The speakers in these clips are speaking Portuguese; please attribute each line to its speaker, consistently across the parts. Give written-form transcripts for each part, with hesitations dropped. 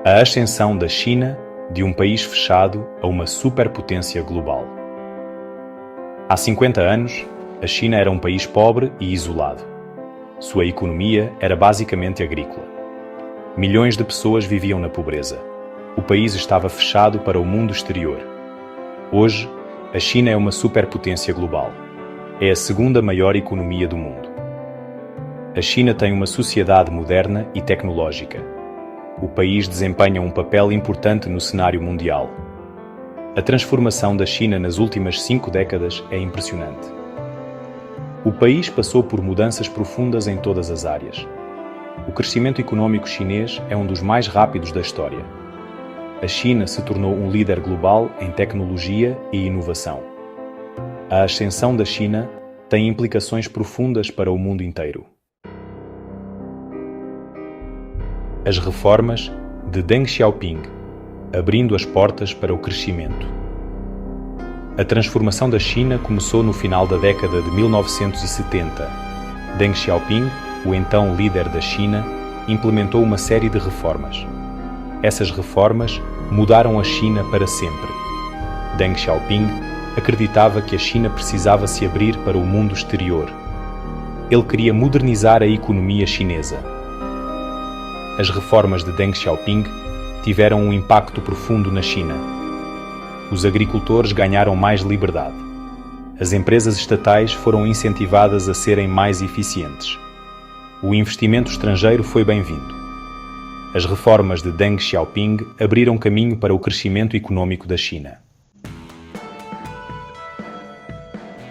Speaker 1: A ascensão da China de um país fechado a uma superpotência global. Há 50 anos, a China era um país pobre e isolado. Sua economia era basicamente agrícola. Milhões de pessoas viviam na pobreza. O país estava fechado para o mundo exterior. Hoje, a China é uma superpotência global. É a segunda maior economia do mundo. A China tem uma sociedade moderna e tecnológica. O país desempenha um papel importante no cenário mundial. A transformação da China nas últimas 5 décadas é impressionante. O país passou por mudanças profundas em todas as áreas. O crescimento econômico chinês é um dos mais rápidos da história. A China se tornou um líder global em tecnologia e inovação. A ascensão da China tem implicações profundas para o mundo inteiro. As reformas de Deng Xiaoping, abrindo as portas para o crescimento. A transformação da China começou no final da década de 1970. Deng Xiaoping, o então líder da China, implementou uma série de reformas. Essas reformas mudaram a China para sempre. Deng Xiaoping acreditava que a China precisava se abrir para o mundo exterior. Ele queria modernizar a economia chinesa. As reformas de Deng Xiaoping tiveram um impacto profundo na China. Os agricultores ganharam mais liberdade. As empresas estatais foram incentivadas a serem mais eficientes. O investimento estrangeiro foi bem-vindo. As reformas de Deng Xiaoping abriram caminho para o crescimento econômico da China.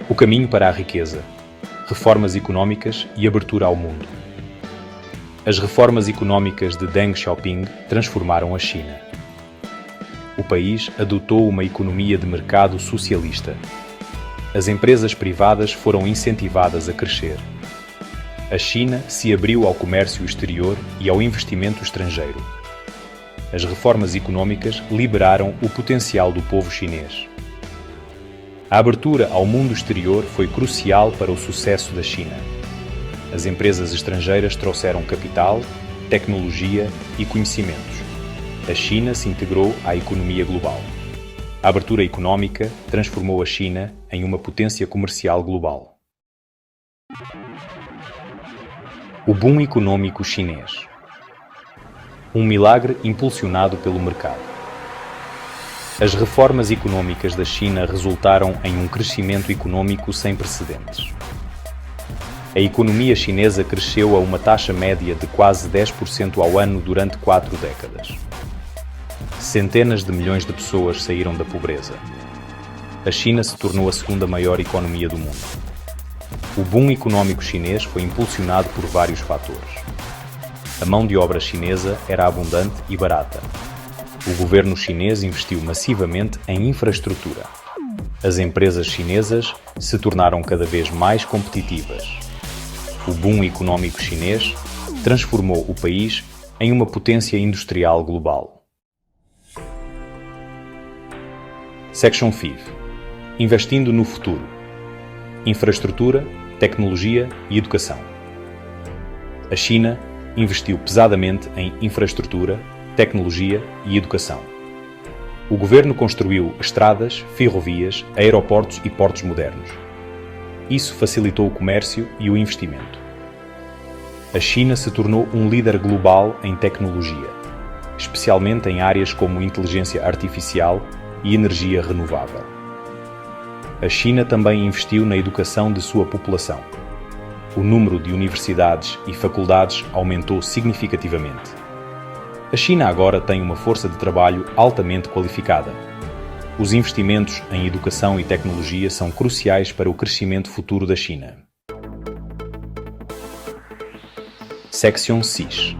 Speaker 1: O caminho para a riqueza, reformas econômicas e abertura ao mundo. As reformas econômicas de Deng Xiaoping transformaram a China. O país adotou uma economia de mercado socialista. As empresas privadas foram incentivadas a crescer. A China se abriu ao comércio exterior e ao investimento estrangeiro. As reformas econômicas liberaram o potencial do povo chinês. A abertura ao mundo exterior foi crucial para o sucesso da China. As empresas estrangeiras trouxeram capital, tecnologia e conhecimentos. A China se integrou à economia global. A abertura econômica transformou a China em uma potência comercial global. O boom econômico chinês. Um milagre impulsionado pelo mercado. As reformas econômicas da China resultaram em um crescimento econômico sem precedentes. A economia chinesa cresceu a uma taxa média de quase 10% ao ano durante 4 décadas. Centenas de milhões de pessoas saíram da pobreza. A China se tornou a segunda maior economia do mundo. O boom econômico chinês foi impulsionado por vários fatores. A mão de obra chinesa era abundante e barata. O governo chinês investiu massivamente em infraestrutura. As empresas chinesas se tornaram cada vez mais competitivas. O boom econômico chinês transformou o país em uma potência industrial global. Section 5. Investindo no futuro. Infraestrutura, tecnologia e educação. A China investiu pesadamente em infraestrutura, tecnologia e educação. O governo construiu estradas, ferrovias, aeroportos e portos modernos. Isso facilitou o comércio e o investimento. A China se tornou um líder global em tecnologia, especialmente em áreas como inteligência artificial e energia renovável. A China também investiu na educação de sua população. O número de universidades e faculdades aumentou significativamente. A China agora tem uma força de trabalho altamente qualificada. Os investimentos em educação e tecnologia são cruciais para o crescimento futuro da China. Section 6.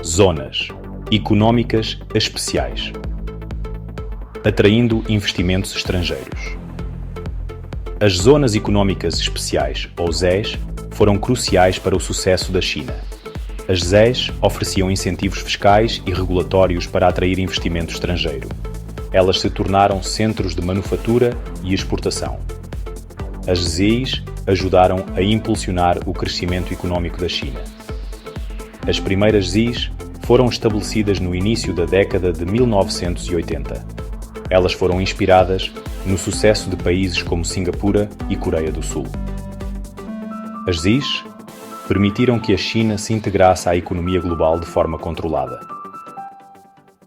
Speaker 1: Zonas econômicas especiais. Atraindo investimentos estrangeiros. As zonas econômicas especiais, ou ZES, foram cruciais para o sucesso da China. As ZES ofereciam incentivos fiscais e regulatórios para atrair investimento estrangeiro. Elas se tornaram centros de manufatura e exportação. As ZEIs ajudaram a impulsionar o crescimento econômico da China. As primeiras ZEIs foram estabelecidas no início da década de 1980. Elas foram inspiradas no sucesso de países como Singapura e Coreia do Sul. As ZIs permitiram que a China se integrasse à economia global de forma controlada.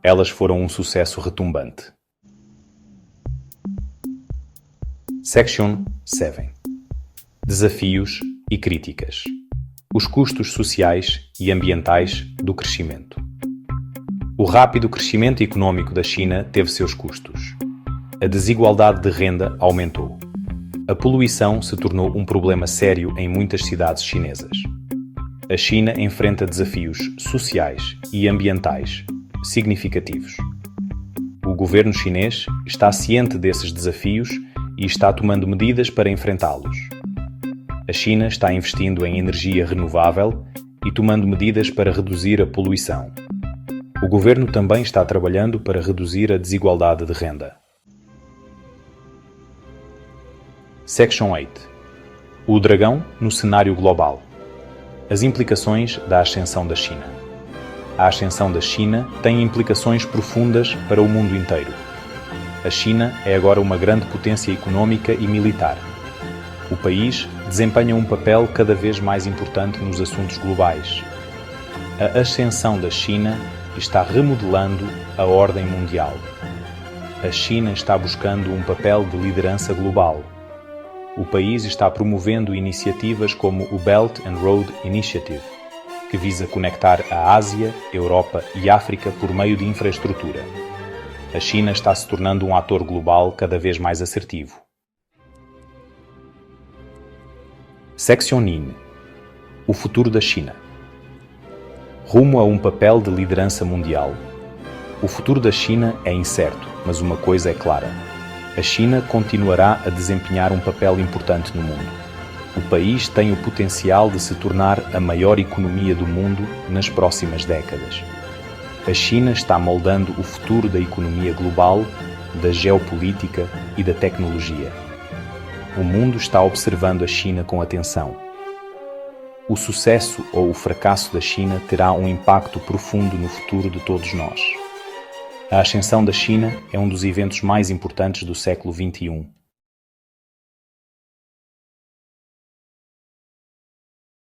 Speaker 1: Elas foram um sucesso retumbante. Section 7. Desafios e críticas. Os custos sociais e ambientais do crescimento. O rápido crescimento econômico da China teve seus custos. A desigualdade de renda aumentou. A poluição se tornou um problema sério em muitas cidades chinesas. A China enfrenta desafios sociais e ambientais significativos. O governo chinês está ciente desses desafios e está tomando medidas para enfrentá-los. A China está investindo em energia renovável e tomando medidas para reduzir a poluição. O governo também está trabalhando para reduzir a desigualdade de renda. Section 8. O dragão no cenário global. As implicações da ascensão da China. A ascensão da China tem implicações profundas para o mundo inteiro. A China é agora uma grande potência econômica e militar. O país desempenha um papel cada vez mais importante nos assuntos globais. A ascensão da China está remodelando a ordem mundial. A China está buscando um papel de liderança global. O país está promovendo iniciativas como o Belt and Road Initiative, que visa conectar a Ásia, Europa e África por meio de infraestrutura. A China está se tornando um ator global cada vez mais assertivo. Section 9. O futuro da China. Rumo a um papel de liderança mundial. O futuro da China é incerto, mas uma coisa é clara. A China continuará a desempenhar um papel importante no mundo. O país tem o potencial de se tornar a maior economia do mundo nas próximas décadas. A China está moldando o futuro da economia global, da geopolítica e da tecnologia. O mundo está observando a China com atenção. O sucesso ou o fracasso da China terá um impacto profundo no futuro de todos nós. A ascensão da China é um dos eventos mais importantes do século XXI